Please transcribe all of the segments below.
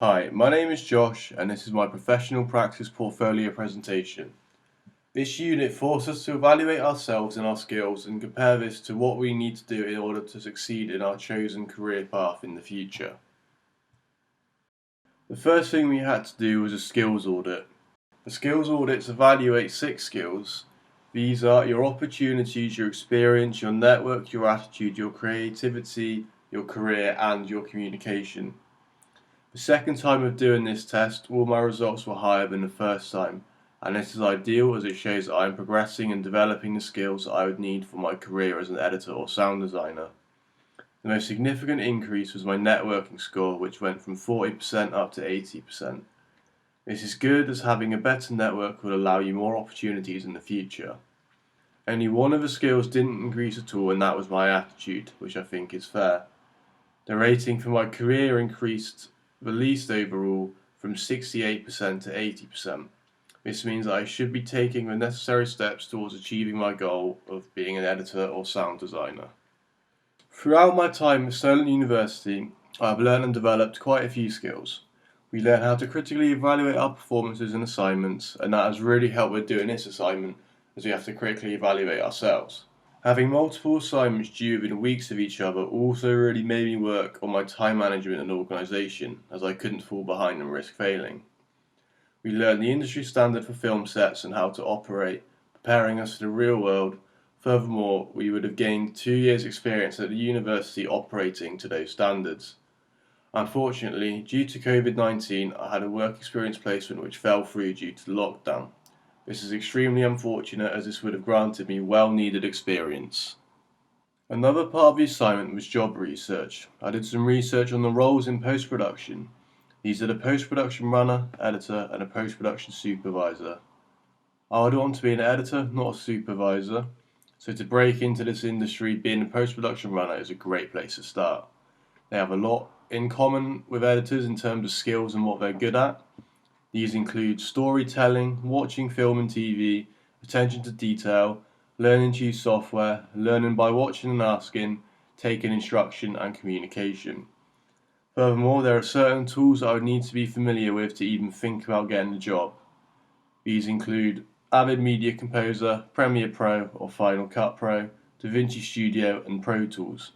Hi, my name is Josh and this is my professional practice portfolio presentation. This unit forces us to evaluate ourselves and our skills and compare this to what we need to do in order to succeed in our chosen career path in the future. The first thing we had to do was a skills audit. The skills audits evaluate 6 skills. These are your opportunities, your experience, your network, your attitude, your creativity, your career and your communication. The second time of doing this test, all my results were higher than the first time, and this is ideal as it shows that I am progressing and developing the skills that I would need for my career as an editor or sound designer. The most significant increase was my networking score, which went from 40% up to 80%. This is good as having a better network will allow you more opportunities in the future. Only one of the skills didn't increase at all, and that was my attitude, which I think is fair. The rating for my career increased the least overall from 68% to 80%. This means that I should be taking the necessary steps towards achieving my goal of being an editor or sound designer. Throughout my time at Stirling University, I have learned and developed quite a few skills. We learn how to critically evaluate our performances and assignments, and that has really helped with doing this assignment as we have to critically evaluate ourselves. Having multiple assignments due within weeks of each other also really made me work on my time management and organisation, as I couldn't fall behind and risk failing. We learned the industry standard for film sets and how to operate, preparing us for the real world. Furthermore, we would have gained 2 years' experience at the university operating to those standards. Unfortunately, due to COVID-19, I had a work experience placement which fell through due to the lockdown. This is extremely unfortunate as this would have granted me well-needed experience. Another part of the assignment was job research. I did some research on the roles in post-production. These are the post-production runner, editor, and a post-production supervisor. I would want to be an editor, not a supervisor, so to break into this industry, being a post-production runner is a great place to start. They have a lot in common with editors in terms of skills and what they're good at. These include storytelling, watching film and TV, attention to detail, learning to use software, learning by watching and asking, taking instruction, and communication. Furthermore, there are certain tools that I would need to be familiar with to even think about getting the job. These include Avid Media Composer, Premiere Pro or Final Cut Pro, DaVinci Studio, and Pro Tools.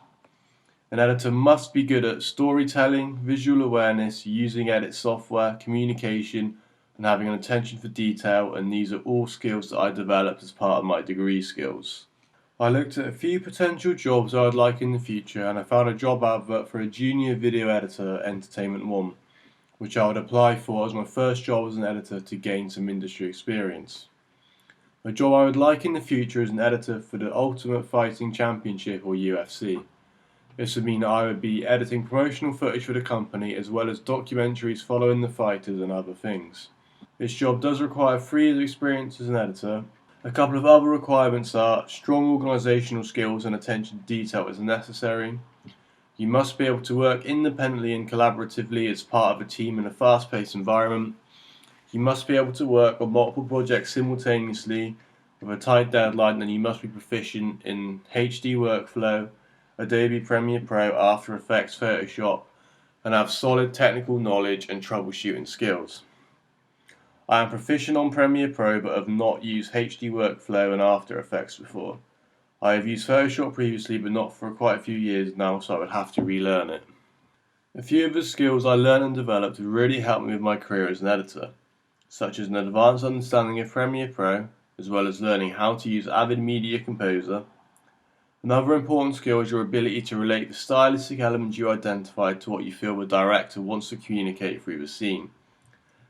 An editor must be good at storytelling, visual awareness, using edit software, communication, and having an attention for detail, and these are all skills that I developed as part of my degree skills. I looked at a few potential jobs I would like in the future, and I found a job advert for a junior video editor at Entertainment One, which I would apply for as my first job as an editor to gain some industry experience. A job I would like in the future is an editor for the Ultimate Fighting Championship or UFC. This would mean that I would be editing promotional footage for the company as well as documentaries following the fighters and other things. This job does require 3 years experience as an editor. A couple of other requirements are strong organisational skills and attention to detail is necessary. You must be able to work independently and collaboratively as part of a team in a fast-paced environment. You must be able to work on multiple projects simultaneously with a tight deadline, and you must be proficient in HD Workflow, Adobe Premiere Pro, After Effects, Photoshop, and have solid technical knowledge and troubleshooting skills. I am proficient on Premiere Pro but have not used HD Workflow and After Effects before. I have used Photoshop previously but not for quite a few years now, so I would have to relearn it. A few of the skills I learned and developed have really helped me with my career as an editor, such as an advanced understanding of Premiere Pro, as well as learning how to use Avid Media Composer. Another important skill is your ability to relate the stylistic elements you identified to what you feel the director wants to communicate through the scene.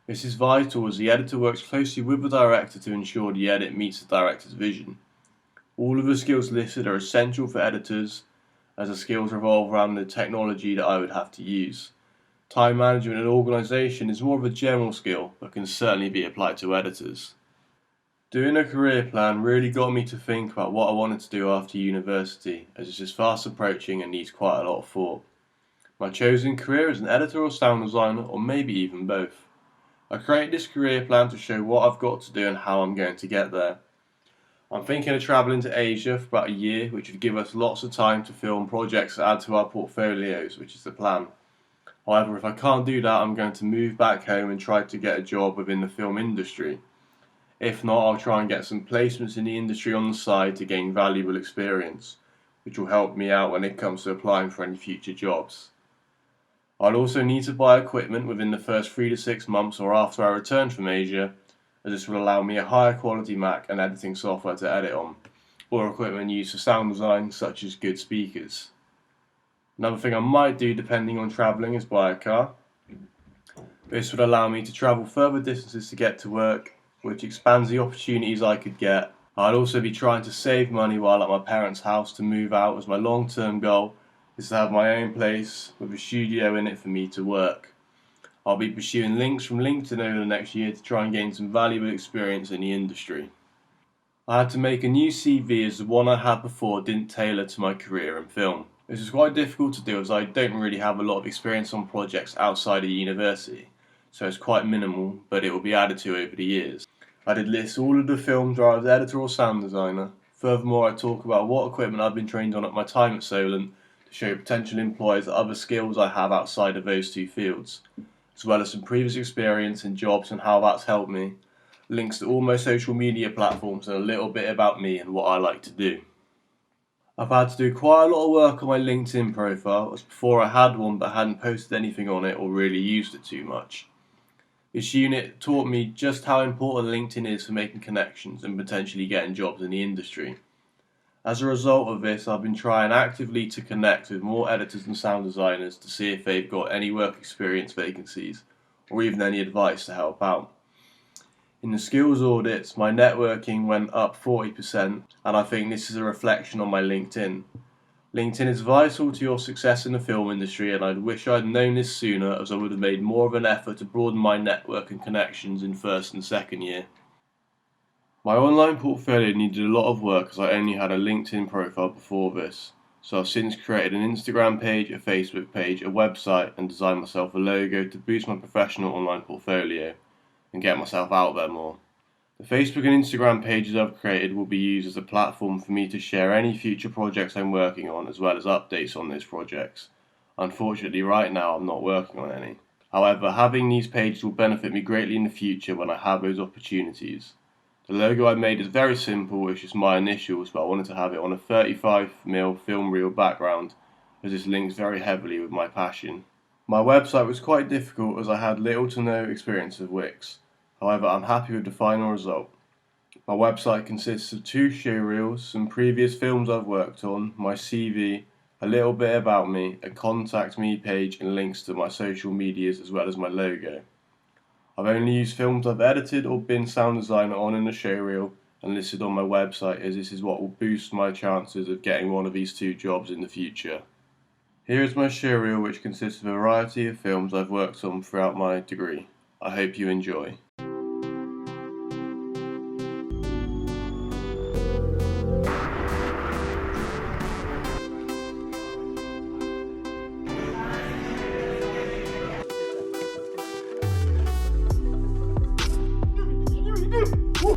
This is vital as the editor works closely with the director to ensure the edit meets the director's vision. All of the skills listed are essential for editors, as the skills revolve around the technology that I would have to use. Time management and organisation is more of a general skill, but can certainly be applied to editors. Doing a career plan really got me to think about what I wanted to do after university, as this is fast approaching and needs quite a lot of thought. My chosen career is an editor or sound designer, or maybe even both. I created this career plan to show what I've got to do and how I'm going to get there. I'm thinking of travelling to Asia for about a year, which would give us lots of time to film projects that add to our portfolios, which is the plan. However, if I can't do that, I'm going to move back home and try to get a job within the film industry. If not, I'll try and get some placements in the industry on the side to gain valuable experience, which will help me out when it comes to applying for any future jobs. I'll also need to buy equipment within the first 3 to 6 months or after I return from Asia, as this will allow me a higher quality Mac and editing software to edit on, or equipment used for sound design such as good speakers. Another thing I might do depending on travelling is buy a car. This would allow me to travel further distances to get to work, which expands the opportunities I could get. I'd also be trying to save money while at my parents' house to move out, as my long-term goal is to have my own place with a studio in it for me to work. I'll be pursuing links from LinkedIn over the next year to try and gain some valuable experience in the industry. I had to make a new CV as the one I had before didn't tailor to my career in film. This is quite difficult to do as I don't really have a lot of experience on projects outside of university, so it's quite minimal, but it will be added to over the years. I did list all of the films where I was editor or sound designer. Furthermore, I talk about what equipment I've been trained on at my time at Solent to show potential employers the other skills I have outside of those two fields, as well as some previous experience in jobs and how that's helped me, links to all my social media platforms, and a little bit about me and what I like to do. I've had to do quite a lot of work on my LinkedIn profile, as before I had one but hadn't posted anything on it or really used it too much. This unit taught me just how important LinkedIn is for making connections and potentially getting jobs in the industry. As a result of this, I've been trying actively to connect with more editors and sound designers to see if they've got any work experience vacancies, or even any advice to help out. In the skills audits, my networking went up 40%, and I think this is a reflection on my LinkedIn. LinkedIn is vital to your success in the film industry, and I wish I'd known this sooner, as I would have made more of an effort to broaden my network and connections in first and second year. My online portfolio needed a lot of work as I only had a LinkedIn profile before this, so I've since created an Instagram page, a Facebook page, a website, and designed myself a logo to boost my professional online portfolio and get myself out there more. The Facebook and Instagram pages I've created will be used as a platform for me to share any future projects I'm working on, as well as updates on those projects. Unfortunately, right now I'm not working on any. However, having these pages will benefit me greatly in the future when I have those opportunities. The logo I made is very simple, it's just my initials, but I wanted to have it on a 35mm film reel background, as this links very heavily with my passion. My website was quite difficult as I had little to no experience of Wix. However, I'm happy with the final result. My website consists of 2 show reels, some previous films I've worked on, my CV, a little bit about me, a contact me page, and links to my social medias as well as my logo. I've only used films I've edited or been sound designer on in the show reel and listed on my website, as this is what will boost my chances of getting one of these 2 jobs in the future. Here is my show reel, which consists of a variety of films I've worked on throughout my degree. I hope you enjoy.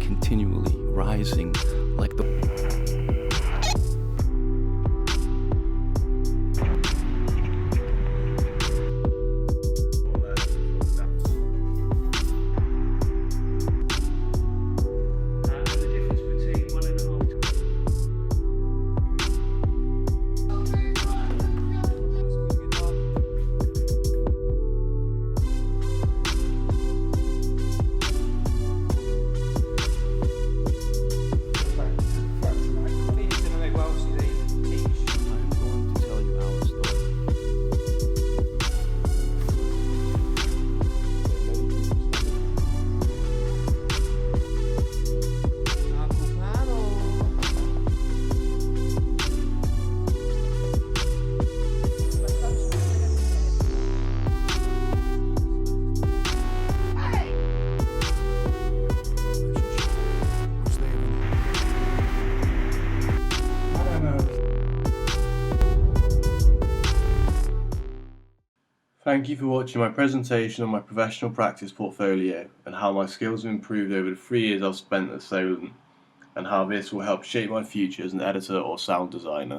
Continually rising like the Thank you for watching my presentation on my professional practice portfolio and how my skills have improved over the 3 years I've spent at Solent, and how this will help shape my future as an editor or sound designer.